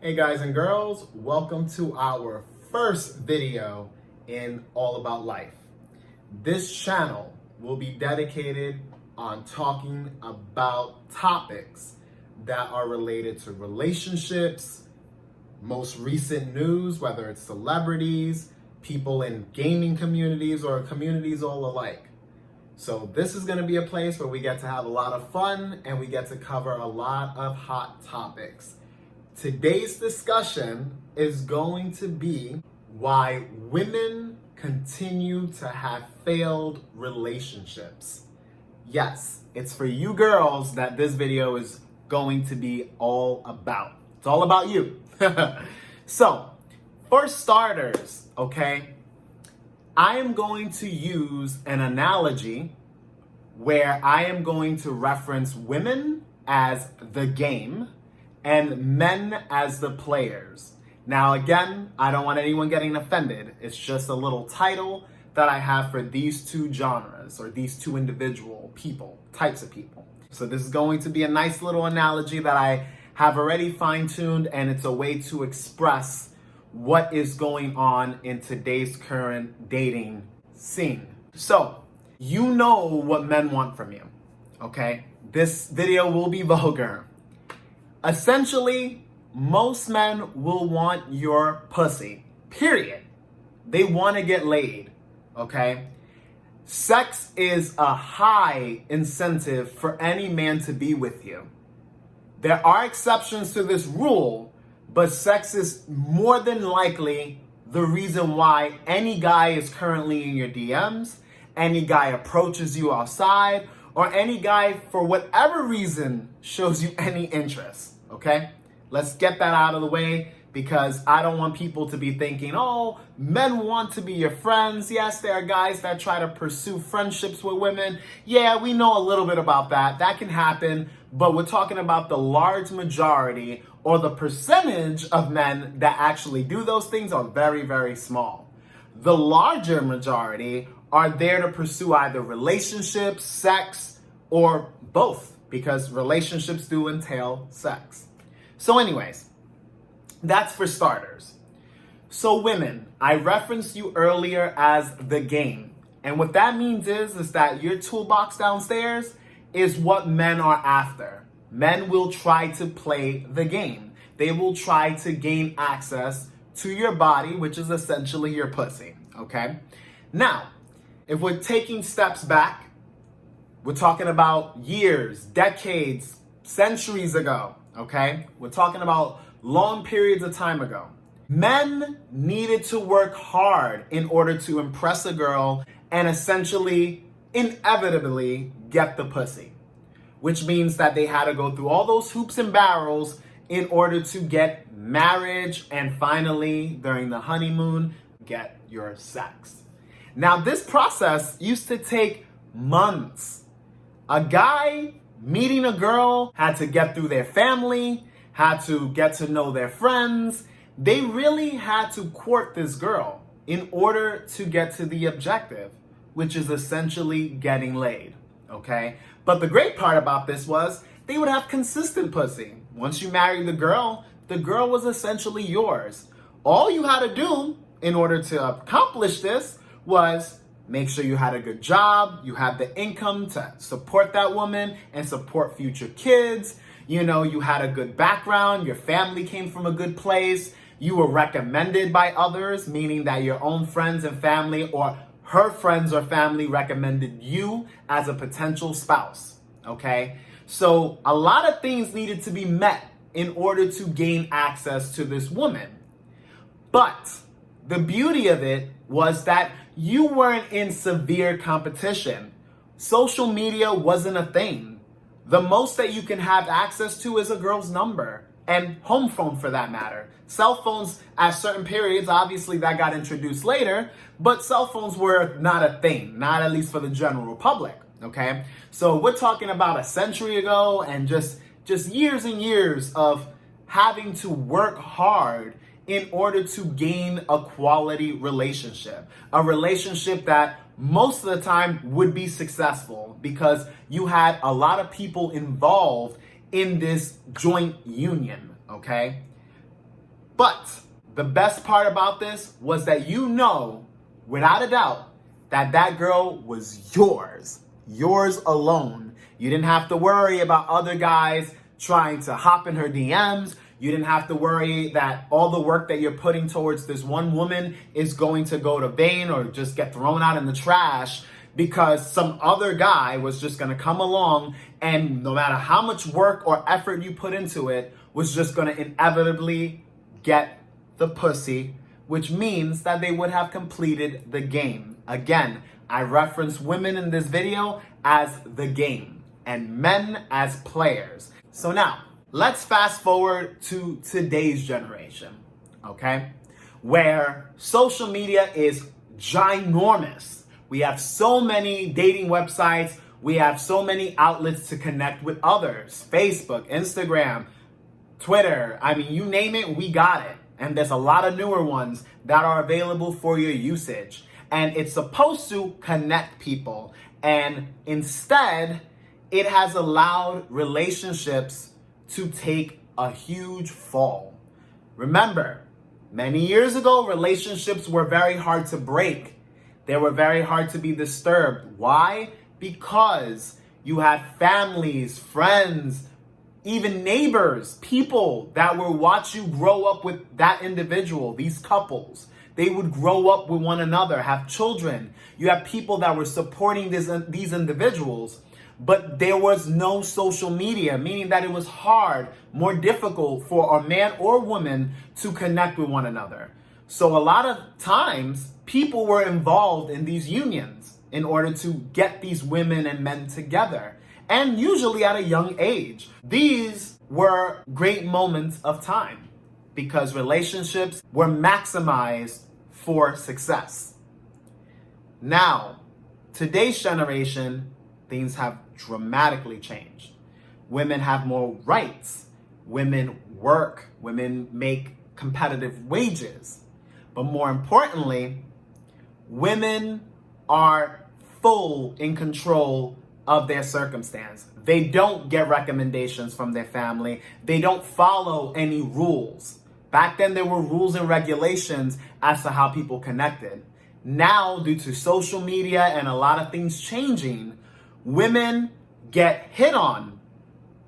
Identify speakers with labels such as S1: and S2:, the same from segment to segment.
S1: Hey guys and girls, welcome to our first video in All About Life. This channel will be dedicated on talking about topics that are related to relationships, most recent news, whether it's celebrities, people in gaming communities, or communities all alike. So this is going to be a place where we get to have a lot of fun and we get to cover a lot of hot topics. Today's discussion is going to be why women continue to have failed relationships. Yes, it's for you girls that this video is going to be all about. It's all about you. So, for starters, okay, I am going to use an analogy where I am going to reference women as the game and men as the players. Now again, I don't want anyone getting offended. It's just a little title that I have for these two genres or these two individual types of people. So this is going to be a nice little analogy that I have already fine-tuned, and it's a way to express what is going on in today's current dating scene. So, you know what men want from you, okay? This video will be vulgar. Essentially, most men will want your pussy, period. They want to get laid, okay? Sex is a high incentive for any man to be with you. There are exceptions to this rule, but sex is more than likely the reason why any guy is currently in your DMs, any guy approaches you outside, or any guy, for whatever reason, shows you any interest, okay? Let's get that out of the way, because I don't want people to be thinking, oh, men want to be your friends. Yes, there are guys that try to pursue friendships with women. Yeah, we know a little bit about that. That can happen, but we're talking about the large majority, or the percentage of men that actually do those things are very, very small. The larger majority are there to pursue either relationships, sex, or both, because relationships do entail sex. So anyways, that's for starters. So women, I referenced you earlier as the game. And what that means is that your toolbox downstairs is what men are after. Men will try to play the game. They will try to gain access to your body, which is essentially your pussy, okay? Now, if we're taking steps back, we're talking about years, decades, centuries ago, okay? We're talking about long periods of time ago. Men needed to work hard in order to impress a girl and essentially, inevitably, get the pussy, which means that they had to go through all those hoops and barrels in order to get marriage and finally, during the honeymoon, get your sex. Now, this process used to take months. A guy meeting a girl had to get through their family, had to get to know their friends. They really had to court this girl in order to get to the objective, which is essentially getting laid, okay? But the great part about this was they would have consistent pussy. Once you married the girl was essentially yours. All you had to do in order to accomplish this was make sure you had a good job, you had the income to support that woman and support future kids. You know, you had a good background, your family came from a good place, you were recommended by others, meaning that your own friends and family or her friends or family recommended you as a potential spouse, okay? So a lot of things needed to be met in order to gain access to this woman. But the beauty of it was that you weren't in severe competition. Social media wasn't a thing. The most that you can have access to is a girl's number and home phone for that matter. Cell phones at certain periods, obviously that got introduced later, but cell phones were not a thing, not at least for the general public, okay? So we're talking about a century ago and just years and years of having to work hard in order to gain a quality relationship. A relationship that most of the time would be successful because you had a lot of people involved in this joint union, okay? But the best part about this was that you know, without a doubt, that that girl was yours alone. You didn't have to worry about other guys trying to hop in her DMs. You didn't have to worry that all the work that you're putting towards this one woman is going to go to vain or just get thrown out in the trash because some other guy was just going to come along and no matter how much work or effort you put into it, was just going to inevitably get the pussy, which means that they would have completed the game. Again, I reference women in this video as the game and men as players. So now, let's fast forward to today's generation, okay? Where social media is ginormous. We have so many dating websites. We have so many outlets to connect with others. Facebook, Instagram, Twitter. I mean, you name it, we got it. And there's a lot of newer ones that are available for your usage. And it's supposed to connect people. And instead, it has allowed relationships to take a huge fall. Remember, many years ago, relationships were very hard to break. They were very hard to be disturbed. Why? Because you had families, friends, even neighbors, people that would watch you grow up with that individual, these couples. They would grow up with one another, have children. You have people that were supporting these individuals, but there was no social media, meaning that it was hard, more difficult for a man or woman to connect with one another. So a lot of times, people were involved in these unions in order to get these women and men together, and usually at a young age. These were great moments of time because relationships were maximized for success. Now, today's generation, things have dramatically changed. Women have more rights. Women work. Women make competitive wages. But more importantly, women are full in control of their circumstance. They don't get recommendations from their family. They don't follow any rules. Back then, there were rules and regulations as to how people connected. Now, due to social media and a lot of things changing, women get hit on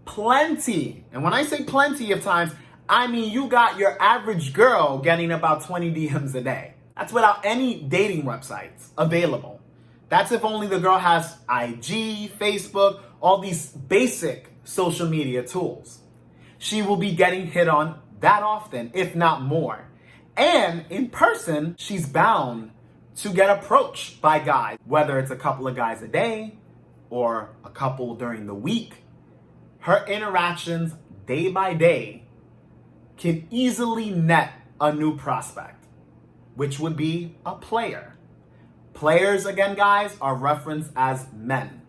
S1: plenty. And when I say plenty of times, I mean you got your average girl getting about 20 DMs a day. That's without any dating websites available. That's if only the girl has IG, Facebook, all these basic social media tools. She will be getting hit on that often, if not more. And in person, she's bound to get approached by guys, whether it's a couple of guys a day or a couple during the week. Her interactions day by day can easily net a new prospect, which would be a player. Players, again, guys, are referenced as men,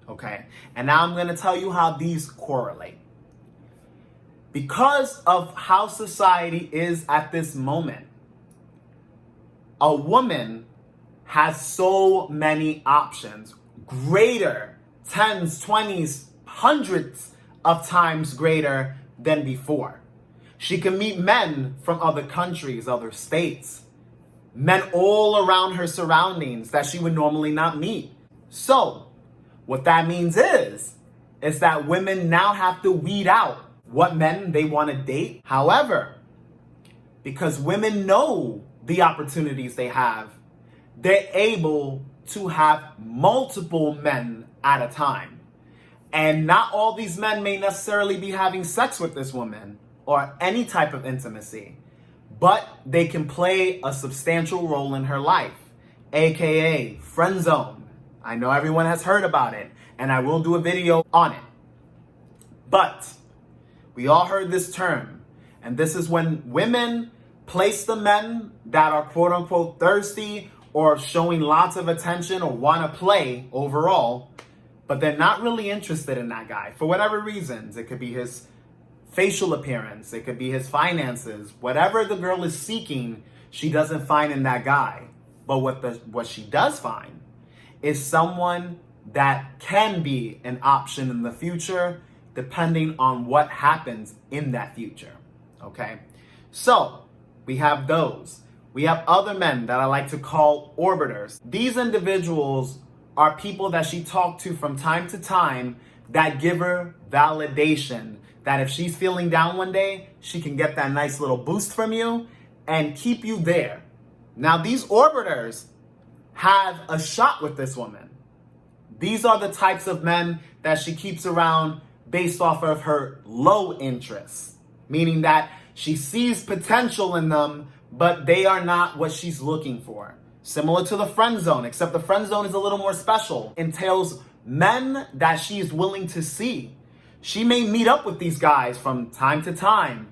S1: okay? And now I'm going to tell you how these correlate. Because of how society is at this moment, a woman has so many options, greater, 10s, 20s, hundreds of times greater than before. She can meet men from other countries, other states, men all around her surroundings that she would normally not meet. So, what that means is that women now have to weed out what men they want to date. However, because women know the opportunities they have, they're able to have multiple men at a time. And not all these men may necessarily be having sex with this woman or any type of intimacy, but they can play a substantial role in her life, aka friend zone. I know everyone has heard about it, and I will do a video on it. But we all heard this term, and this is when women place the men that are quote unquote thirsty or showing lots of attention or want to play overall, but they're not really interested in that guy for whatever reasons. It could be his facial appearance, it could be his finances, whatever the girl is seeking, she doesn't find in that guy. But what she does find is someone that can be an option in the future, depending on what happens in that future. Okay? So, We have those. We have other men that I like to call orbiters. These individuals are people that she talked to from time to time that give her validation. That if she's feeling down one day, she can get that nice little boost from you and keep you there. Now, these orbiters have a shot with this woman. These are the types of men that she keeps around based off of her low interests, meaning that she sees potential in them, but they are not what she's looking for. Similar to the friend zone, except the friend zone is a little more special. Entails men that she is willing to see. She may meet up with these guys from time to time,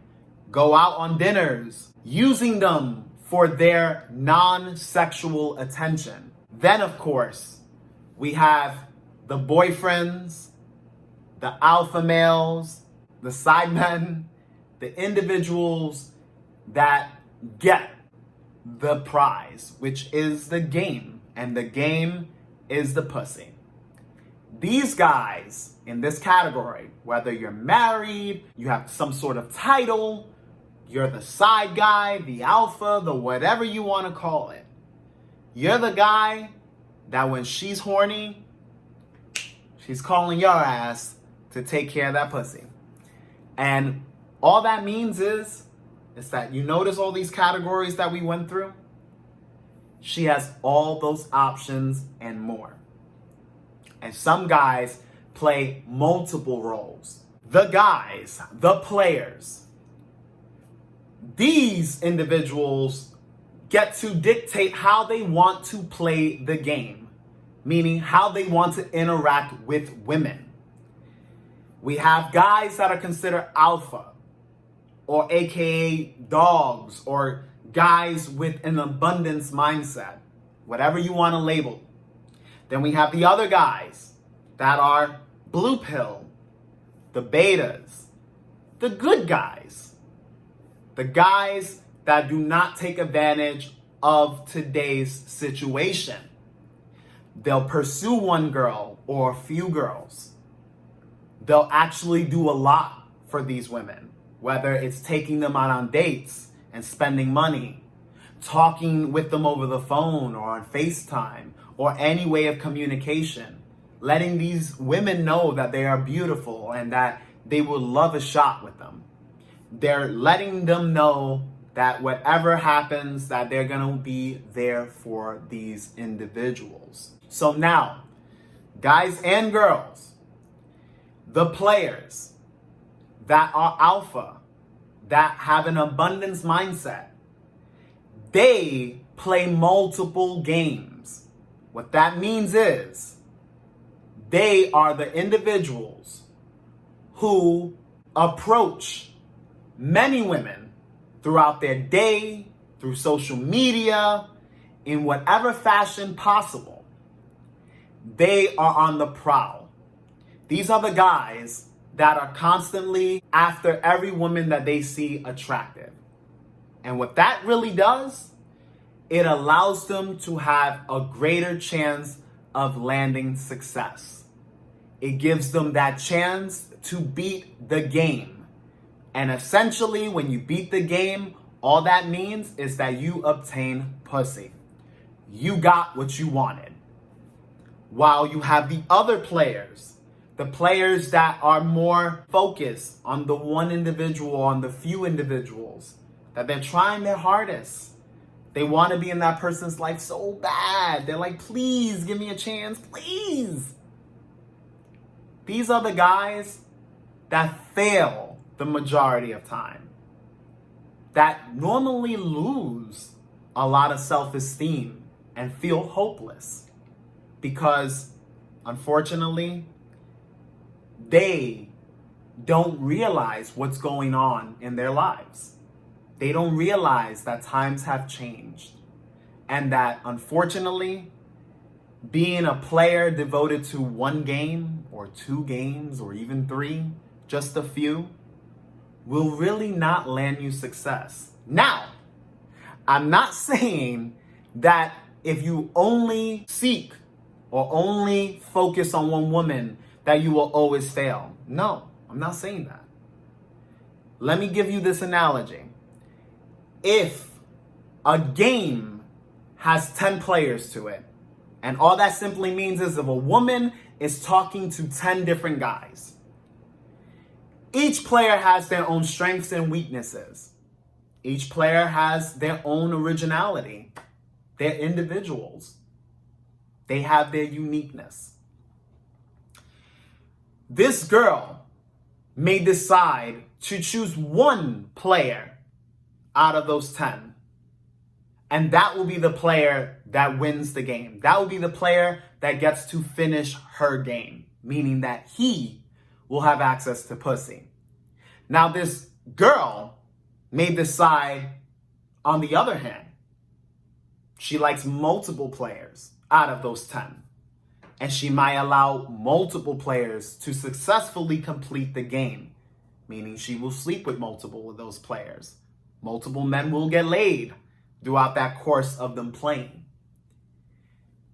S1: go out on dinners, using them for their non-sexual attention. Then, of course, we have the boyfriends, the alpha males, the side men, the individuals that get the prize, which is the game, and the game is the pussy. These guys in this category, whether you're married, you have some sort of title, you're the side guy, the alpha, the whatever you want to call it, you're the guy that when she's horny, she's calling your ass to take care of that pussy. And all that means is that you notice all these categories that we went through? She has all those options and more. And some guys play multiple roles. The guys, the players, these individuals get to dictate how they want to play the game, meaning how they want to interact with women. We have guys that are considered alpha, or AKA dogs, or guys with an abundance mindset, whatever you want to label. Then we have the other guys that are blue pill, the betas, the good guys, the guys that do not take advantage of today's situation. They'll pursue one girl or a few girls. They'll actually do a lot for these women, whether it's taking them out on dates and spending money, talking with them over the phone or on FaceTime or any way of communication, letting these women know that they are beautiful and that they will love a shot with them. They're letting them know that whatever happens, that they're gonna be there for these individuals. So now, guys and girls, the players that are alpha, that have an abundance mindset, they play multiple games. What that means is they are the individuals who approach many women throughout their day, through social media, in whatever fashion possible. They are on the prowl. These are the guys that are constantly after every woman that they see attractive. And what that really does, it allows them to have a greater chance of landing success. It gives them that chance to beat the game. And essentially, when you beat the game, all that means is that you obtain pussy. You got what you wanted. While you have the other players, the players that are more focused on the one individual, on the few individuals, that they're trying their hardest. They want to be in that person's life so bad. They're like, please give me a chance, please. These are the guys that fail the majority of time, that normally lose a lot of self-esteem and feel hopeless because, unfortunately, they don't realize what's going on in their lives. They don't realize that times have changed and that, unfortunately, being a player devoted to one game or two games or even three, just a few, will really not land you success. Now, I'm not saying that if you only seek or only focus on one woman that you will always fail. No, I'm not saying that. Let me give you this analogy. if a game has 10 players to it, and all that simply means is if a woman is talking to 10 different guys, each player has their own strengths and weaknesses. Each player has their own originality. They're individuals. They have their uniqueness. This girl may decide to choose one player out of those 10. And that will be the player that wins the game. That will be the player that gets to finish her game, meaning that he will have access to pussy. Now, this girl may decide, on the other hand, she likes multiple players out of those 10. And she might allow multiple players to successfully complete the game, meaning she will sleep with multiple of those players. Multiple men will get laid throughout that course of them playing.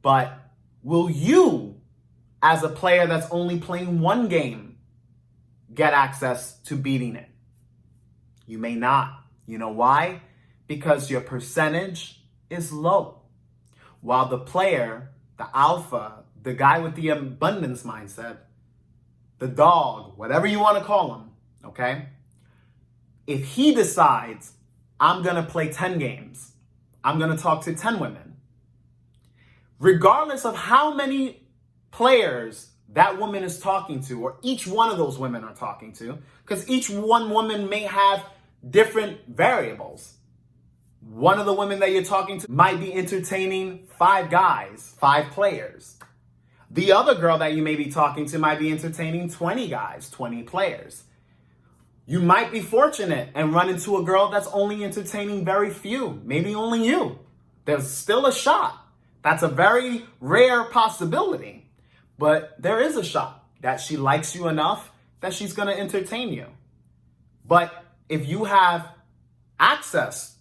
S1: But will you, as a player that's only playing one game, get access to beating it? You may not. You know why? Because your percentage is low. While the player, the alpha, the guy with the abundance mindset, the dog, whatever you want to call him, okay? If he decides, I'm going to play 10 games, I'm going to talk to 10 women, regardless of how many players that woman is talking to, or each one of those women are talking to, because each one woman may have different variables. One of the women that you're talking to might be entertaining 5 guys, 5 players. The other girl that you may be talking to might be entertaining 20 guys, 20 players. You might be fortunate and run into a girl that's only entertaining very few, maybe only you. There's still a shot. That's a very rare possibility, but there is a shot that she likes you enough that she's going to entertain you. But if you have access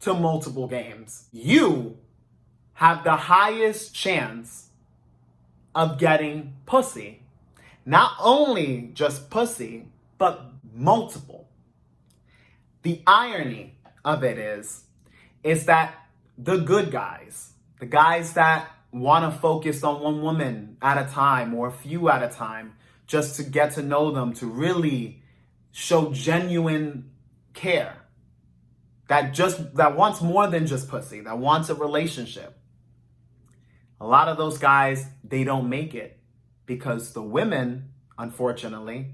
S1: to multiple games, you have the highest chance of getting pussy. Not only just pussy, but multiple. The irony of it is that the good guys, the guys that want to focus on one woman at a time or a few at a time, just to get to know them, to really show genuine care, that wants more than just pussy, that wants a relationship. A lot of those guys, they don't make it because the women, unfortunately,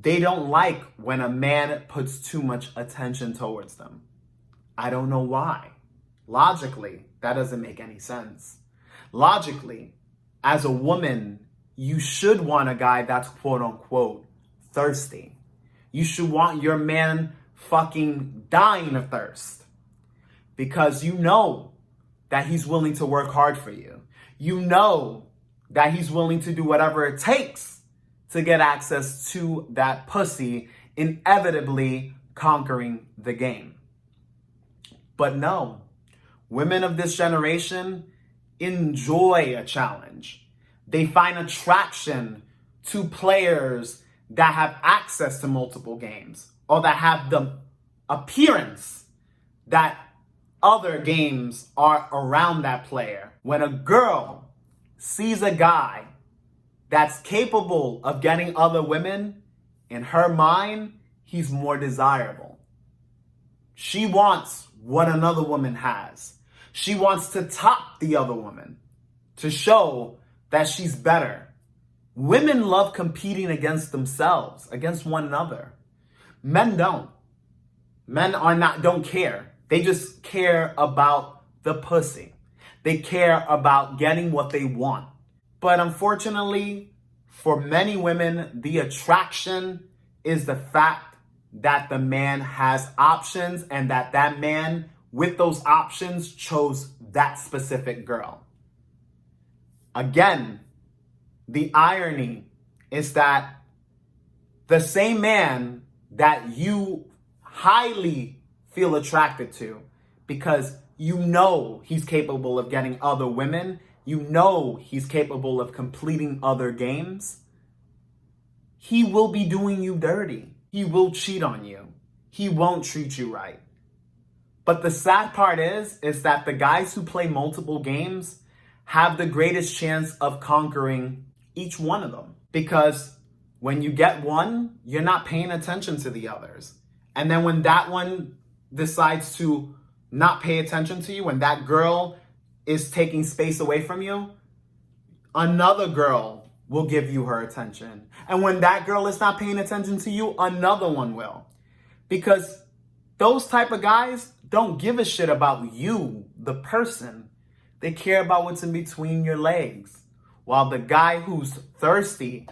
S1: they don't like when a man puts too much attention towards them. I don't know why. Logically, that doesn't make any sense. Logically, as a woman, you should want a guy that's quote unquote thirsty. You should want your man fucking dying of thirst because you know that he's willing to work hard for you. You know that he's willing to do whatever it takes to get access to that pussy, inevitably conquering the game. But no, women of this generation enjoy a challenge. They find attraction to players that have access to multiple games or that have the appearance that other games are around that player. When a girl sees a guy that's capable of getting other women, in her mind, he's more desirable. She wants what another woman has. She wants to top the other woman to show that she's better. Women love competing against themselves, against one another. Men don't. Men don't care. They just care about the pussy. They care about getting what they want. But unfortunately, for many women, the attraction is the fact that the man has options and that man with those options chose that specific girl. Again, the irony is that the same man that you highly feel attracted to because you know he's capable of getting other women, you know he's capable of completing other games, he will be doing you dirty. He will cheat on you. He won't treat you right. But the sad part is that the guys who play multiple games have the greatest chance of conquering each one of them. Because when you get one, you're not paying attention to the others. And then when that one decides to not pay attention to you, when that girl is taking space away from you, another girl will give you her attention. And when that girl is not paying attention to you, another one will. Because those type of guys don't give a shit about you, the person. They care about what's in between your legs. While the guy who's thirsty,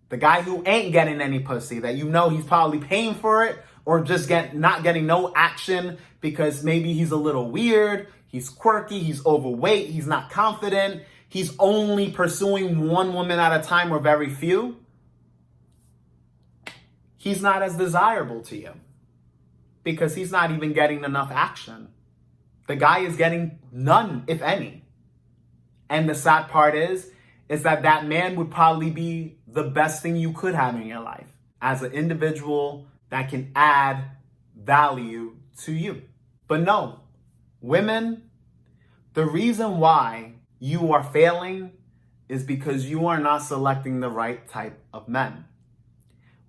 S1: the guy who ain't getting any pussy, that you know he's probably paying for it, or just not getting no action because maybe he's a little weird, he's quirky, he's overweight, he's not confident, he's only pursuing one woman at a time or very few, he's not as desirable to you because he's not even getting enough action. The guy is getting none, if any. And the sad part is that man would probably be the best thing you could have in your life as an individual that can add value to you. But no, women, the reason why you are failing is because you are not selecting the right type of men.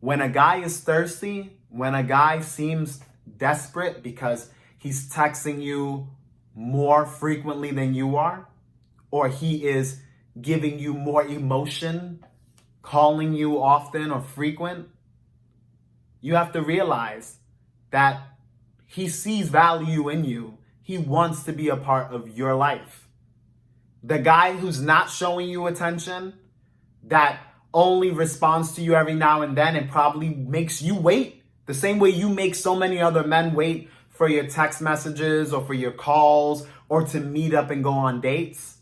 S1: When a guy is thirsty, when a guy seems desperate because he's texting you more frequently than you are, or he is giving you more emotion, calling you often or frequent, you have to realize that he sees value in you. He wants to be a part of your life. The guy who's not showing you attention, that only responds to you every now and then and probably makes you wait, the same way you make so many other men wait for your text messages or for your calls or to meet up and go on dates.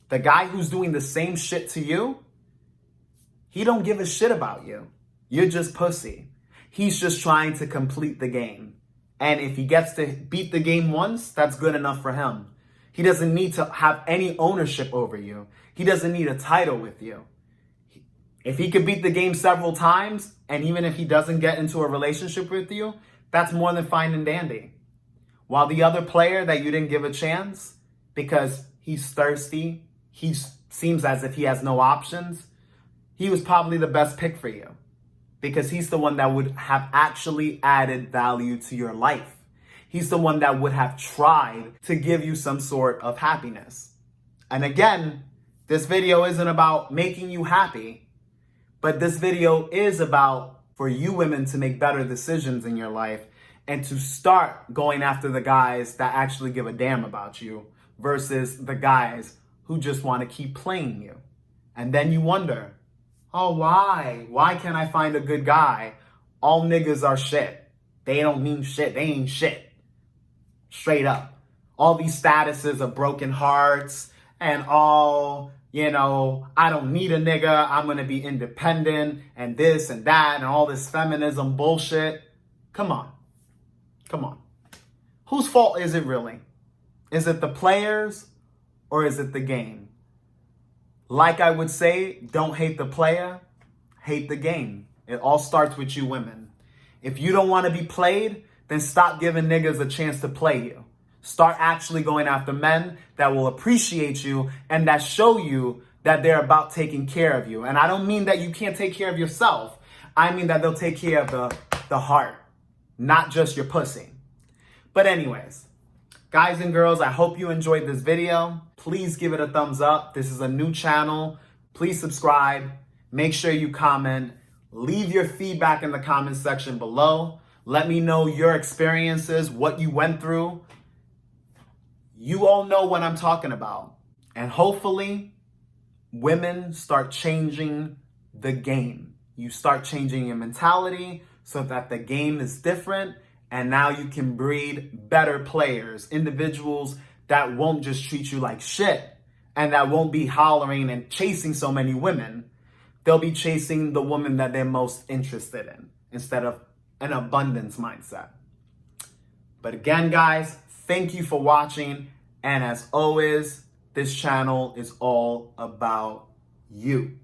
S1: The guy who's doing the same shit to you, he don't give a shit about you. You're just pussy. He's just trying to complete the game. And if he gets to beat the game once, that's good enough for him. He doesn't need to have any ownership over you. He doesn't need a title with you. If he could beat the game several times, and even if he doesn't get into a relationship with you, that's more than fine and dandy. While the other player that you didn't give a chance because he's thirsty, he seems as if he has no options, he was probably the best pick for you because he's the one that would have actually added value to your life. He's the one that would have tried to give you some sort of happiness. And again, this video isn't about making you happy, but this video is about for you women to make better decisions in your life and to start going after the guys that actually give a damn about you versus the guys who just want to keep playing you. And then you wonder, oh, why? Why can't I find a good guy? All niggas are shit. They don't mean shit. They ain't shit. Straight up. All these statuses of broken hearts and all, I don't need a nigga. I'm going to be independent and this and that and all this feminism bullshit. Come on. Whose fault is it really? Is it the players or is it the game? Like I would say, don't hate the player, hate the game. It all starts with you women. If you don't want to be played, then stop giving niggas a chance to play you. Start actually going after men that will appreciate you and that show you that they're about taking care of you. And I don't mean that you can't take care of yourself. I mean that they'll take care of the heart, not just your pussy. But anyways, guys and girls, I hope you enjoyed this video. Please give it a thumbs up. This is a new channel. Please subscribe. Make sure you comment. Leave your feedback in the comment section below. Let me know your experiences, what you went through. You all know what I'm talking about. And hopefully, women start changing the game. You start changing your mentality so that the game is different. And now you can breed better players, individuals that won't just treat you like shit and that won't be hollering and chasing so many women. They'll be chasing the woman that they're most interested in instead of an abundance mindset. But again, guys, thank you for watching. And as always, this channel is all about you.